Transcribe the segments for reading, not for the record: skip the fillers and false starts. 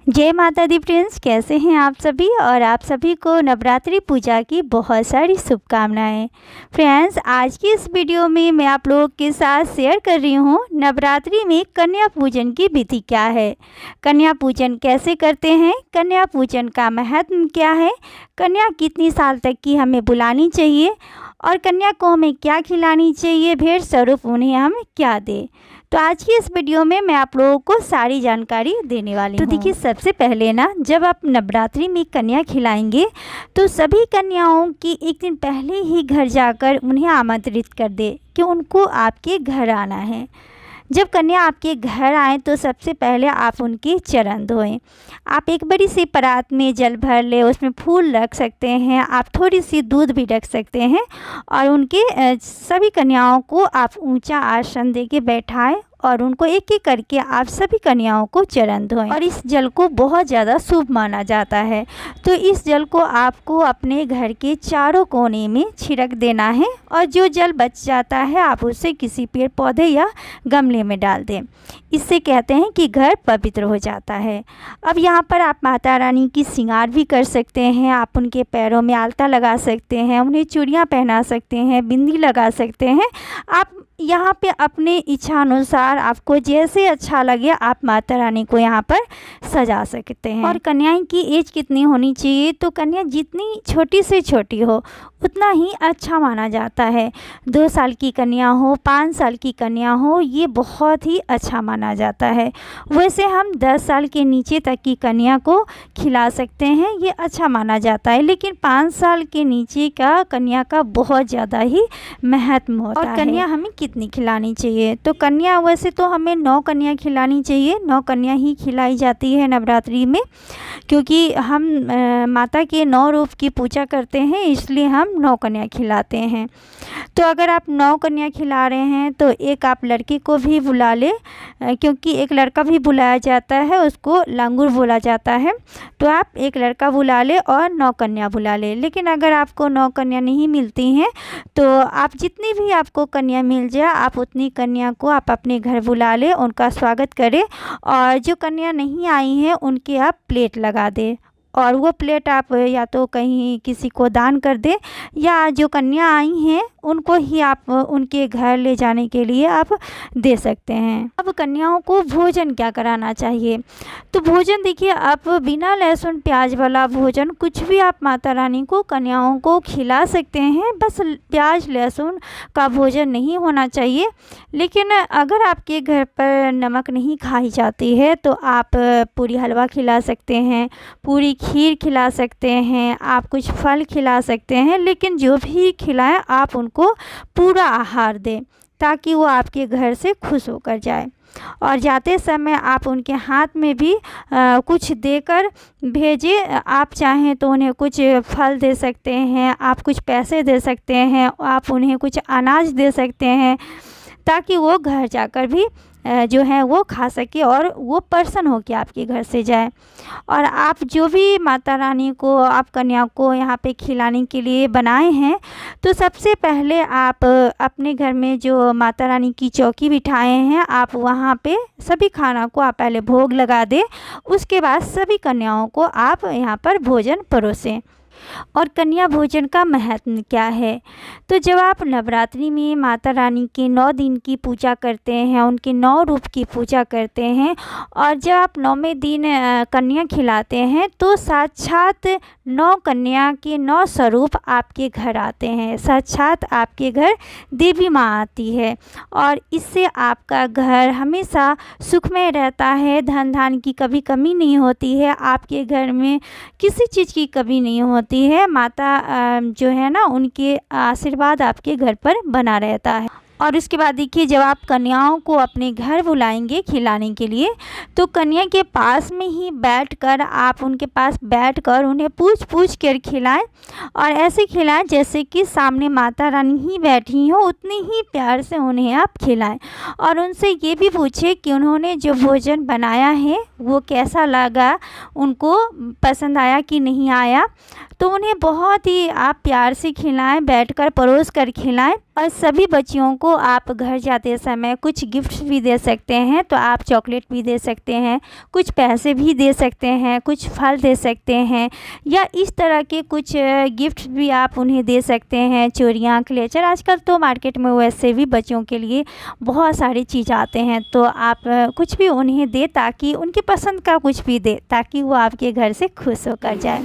जय माता दी फ्रेंड्स, कैसे हैं आप सभी। और आप सभी को नवरात्रि पूजा की बहुत सारी शुभकामनाएं। फ्रेंड्स, आज की इस वीडियो में मैं आप लोगों के साथ शेयर कर रही हूँ नवरात्रि में कन्या पूजन की विधि क्या है, कन्या पूजन कैसे करते हैं, कन्या पूजन का महत्व क्या है, कन्या कितनी साल तक की हमें बुलानी चाहिए और कन्या को हमें क्या खिलानी चाहिए, भेंट स्वरूप उन्हें हम क्या दें। तो आज की इस वीडियो में मैं आप लोगों को सारी जानकारी देने वाली हूँ। तो देखिए, सबसे पहले ना, जब आप नवरात्रि में कन्या खिलाएंगे तो सभी कन्याओं की एक दिन पहले ही घर जाकर उन्हें आमंत्रित कर दे कि उनको आपके घर आना है। जब कन्या आपके घर आए तो सबसे पहले आप उनके चरण धोएं। आप एक बड़ी सी परात में जल भर ले, उसमें फूल रख सकते हैं, आप थोड़ी सी दूध भी रख सकते हैं और उनके सभी कन्याओं को आप ऊंचा आसन देके बैठाएं और उनको एक एक करके आप सभी कन्याओं को चरण धोएं। और इस जल को बहुत ज़्यादा शुभ माना जाता है, तो इस जल को आपको अपने घर के चारों कोने में छिड़क देना है और जो जल बच जाता है आप उसे किसी पेड़ पौधे या गमले में डाल दें। इससे कहते हैं कि घर पवित्र हो जाता है। अब यहाँ पर आप माता रानी की श्रृंगार भी कर सकते हैं। आप उनके पैरों में आलता लगा सकते हैं, उन्हें चूड़ियाँ पहना सकते हैं, बिंदी लगा सकते हैं। आप यहाँ पे अपने इच्छा अनुसार आपको जैसे अच्छा लगे आप माता रानी को यहाँ पर सजा सकते हैं। और कन्याएं की एज कितनी होनी चाहिए, तो कन्या जितनी छोटी से छोटी हो उतना ही अच्छा माना जाता है। 2 साल की कन्या हो, 5 साल की कन्या हो, ये बहुत ही अच्छा माना जाता है। वैसे हम 10 साल के नीचे तक की कन्या को खिला सकते हैं, ये अच्छा माना जाता है। लेकिन 5 साल के नीचे का कन्या का बहुत ज़्यादा ही महत्व होता है। और कन्या हमें कितनी खिलानी चाहिए, तो कन्या वैसे तो हमें 9 कन्या खिलानी चाहिए। 9 कन्या ही खिलाई जाती है नवरात्रि में, क्योंकि हम माता के 9 रूप की पूजा करते हैं, इसलिए हम 9 कन्या खिलाते हैं। तो अगर आप 9 कन्या खिला रहे हैं तो एक आप लड़की को भी बुला ले, क्योंकि एक लड़का भी बुलाया जाता है, उसको लांगुर बोला जाता है। तो आप एक लड़का बुला ले और 9 कन्या बुला ले। लेकिन अगर आपको 9 कन्या नहीं मिलती हैं तो आप जितनी भी आपको कन्या मिल जाए आप उतनी कन्या को आप अपने घर बुला ले, उनका स्वागत करें और जो कन्या नहीं आई हैं उनके आप प्लेट लगा दें और वो प्लेट आप या तो कहीं किसी को दान कर दें या जो कन्या आई हैं उनको ही आप उनके घर ले जाने के लिए आप दे सकते हैं। अब कन्याओं को भोजन क्या कराना चाहिए, तो भोजन देखिए, आप बिना लहसुन प्याज वाला भोजन कुछ भी आप माता रानी को कन्याओं को खिला सकते हैं। बस प्याज लहसुन का भोजन नहीं होना चाहिए। लेकिन अगर आपके घर पर नमक नहीं खाई जाती है तो आप पूरी हलवा खिला सकते हैं, पूरी खीर खिला सकते हैं, आप कुछ फल खिला सकते हैं। लेकिन जो भी खिलाएं आप उनको पूरा आहार दें ताकि वो आपके घर से खुश होकर जाए। और जाते समय आप उनके हाथ में भी कुछ देकर भेजें। आप चाहें तो उन्हें कुछ फल दे सकते हैं, आप कुछ पैसे दे सकते हैं, आप उन्हें कुछ अनाज दे सकते हैं ताकि वो घर जाकर भी जो है वो खा सके और वो प्रसन्न हो के आपके घर से जाए। और आप जो भी माता रानी को आप कन्या को यहाँ पे खिलाने के लिए बनाए हैं, तो सबसे पहले आप अपने घर में जो माता रानी की चौकी बिठाए हैं आप वहाँ पे सभी खाना को आप पहले भोग लगा दें। उसके बाद सभी कन्याओं को आप यहाँ पर भोजन परोसें। और कन्या भोजन का महत्व क्या है, तो जब आप नवरात्रि में माता रानी के 9 दिन की पूजा करते हैं, उनके 9 रूप की पूजा करते हैं और जब आप 9वें दिन कन्या खिलाते हैं तो साक्षात 9 कन्या के 9 स्वरूप आपके घर आते हैं। साक्षात आपके घर देवी माँ आती है और इससे आपका घर हमेशा सुखमय रहता है। धन धान की कभी कमी नहीं होती है, आपके घर में किसी चीज़ की कमी नहीं होती है। माता जो है ना, उनके आशीर्वाद आपके घर पर बना रहता है। और उसके बाद देखिए, जब आप कन्याओं को अपने घर बुलाएंगे खिलाने के लिए तो कन्या के पास में ही बैठकर आप उनके पास बैठकर उन्हें पूछ पूछ कर खिलाएं और ऐसे खिलाएं जैसे कि सामने माता रानी ही बैठी हो, उतनी ही प्यार से उन्हें आप खिलाएं। और उनसे ये भी पूछें कि उन्होंने जो भोजन बनाया है वो कैसा लगा, उनको पसंद आया कि नहीं आया। तो उन्हें बहुत ही आप प्यार से खिलाएं, बैठकर परोस कर खिलाएं। और सभी बच्चियों को आप घर जाते समय कुछ गिफ्ट्स भी दे सकते हैं। तो आप चॉकलेट भी दे सकते हैं, कुछ पैसे भी दे सकते हैं, कुछ फल दे सकते हैं, या इस तरह के कुछ गिफ्ट्स भी आप उन्हें दे सकते हैं। चूड़ियाँ, क्लेचर, आजकल तो मार्केट में वैसे भी बच्चों के लिए बहुत सारी चीज़ आते हैं। तो आप कुछ भी उन्हें दे, ताकि उनकी पसंद का कुछ भी दे, ताकि वो आपके घर से खुश होकर जाए।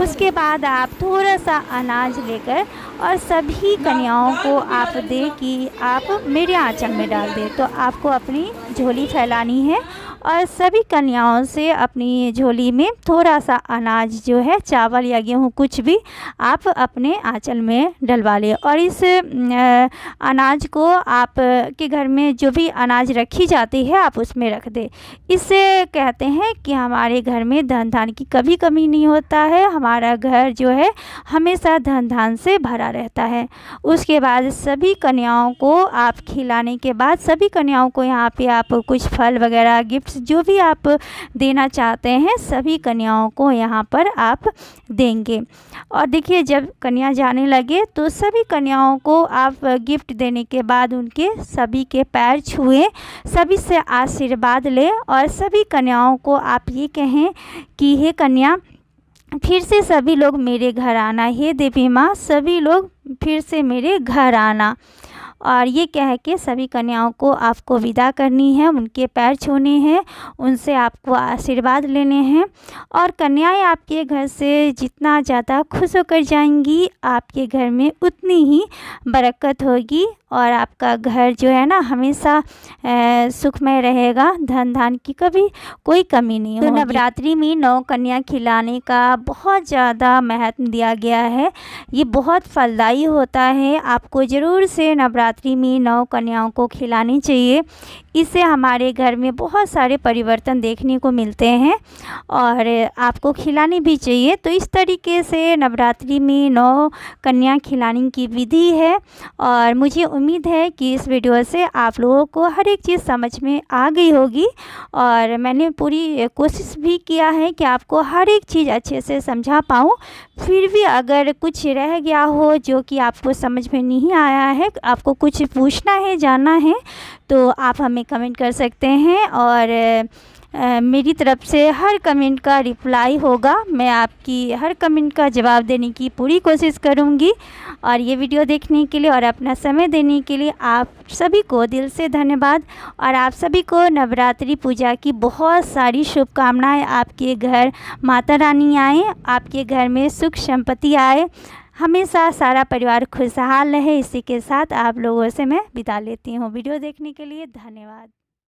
उसके बाद आप थोड़ा सा अनाज लेकर और सभी कन्याओं को आप दें कि आप मेरे आंचल में डाल दें। तो आपको अपनी झोली फैलानी है और सभी कन्याओं से अपनी झोली में थोड़ा सा अनाज जो है, चावल या गेहूँ कुछ भी, आप अपने आंचल में डलवा लें। और इस अनाज को आप के घर में जो भी अनाज रखी जाती है आप उसमें रख दें। इससे कहते हैं कि हमारे घर में धन धान की कभी कमी नहीं होता है, हमारा घर जो है हमेशा धन धान से भरा रहता है। उसके बाद सभी कन्याओं को आप खिलाने के बाद सभी कन्याओं को यहाँ पे आप कुछ फल वगैरह गिफ्ट जो भी आप देना चाहते हैं सभी कन्याओं को यहाँ पर आप देंगे। और देखिए, जब कन्या जाने लगे तो सभी कन्याओं को आप गिफ्ट देने के बाद उनके सभी के पैर छुएं, सभी से आशीर्वाद लें और सभी कन्याओं को आप ये कहें कि हे कन्या, फिर से सभी लोग मेरे घर आना, हे देवी माँ सभी लोग फिर से मेरे घर आना। और ये कह के सभी कन्याओं को आपको विदा करनी है, उनके पैर छूने हैं, उनसे आपको आशीर्वाद लेने हैं। और कन्याएं आपके घर से जितना ज़्यादा खुश होकर जाएंगी, आपके घर में उतनी ही बरकत होगी और आपका घर जो है ना हमेशा सुखमय रहेगा, धन धान की कभी कोई कमी नहीं होगी। तो नवरात्रि में 9 कन्या खिलाने का बहुत ज़्यादा महत्व दिया गया है, ये बहुत फलदायी होता है। आपको ज़रूर से नवरात्रि में 9 कन्याओं को खिलानी चाहिए। इससे हमारे घर में बहुत सारे परिवर्तन देखने को मिलते हैं और आपको खिलानी भी चाहिए। तो इस तरीके से नवरात्रि में 9 कन्या खिलाने की विधि है और मुझे उम्मीद है कि इस वीडियो से आप लोगों को हर एक चीज़ समझ में आ गई होगी। और मैंने पूरी कोशिश भी किया है कि आपको हर एक चीज़ अच्छे से समझा पाऊँ। फिर भी अगर कुछ रह गया हो जो कि आपको समझ में नहीं आया है, आपको कुछ पूछना है, जानना है, तो आप हमें कमेंट कर सकते हैं और मेरी तरफ से हर कमेंट का रिप्लाई होगा। मैं आपकी हर कमेंट का जवाब देने की पूरी कोशिश करूंगी। और ये वीडियो देखने के लिए और अपना समय देने के लिए आप सभी को दिल से धन्यवाद। और आप सभी को नवरात्रि पूजा की बहुत सारी शुभकामनाएं। आपके घर माता रानी आए, आपके घर में सुख संपत्ति आए, हमेशा सारा परिवार खुशहाल रहे। इसी के साथ आप लोगों से मैं विदा लेती हूँ। वीडियो देखने के लिए धन्यवाद।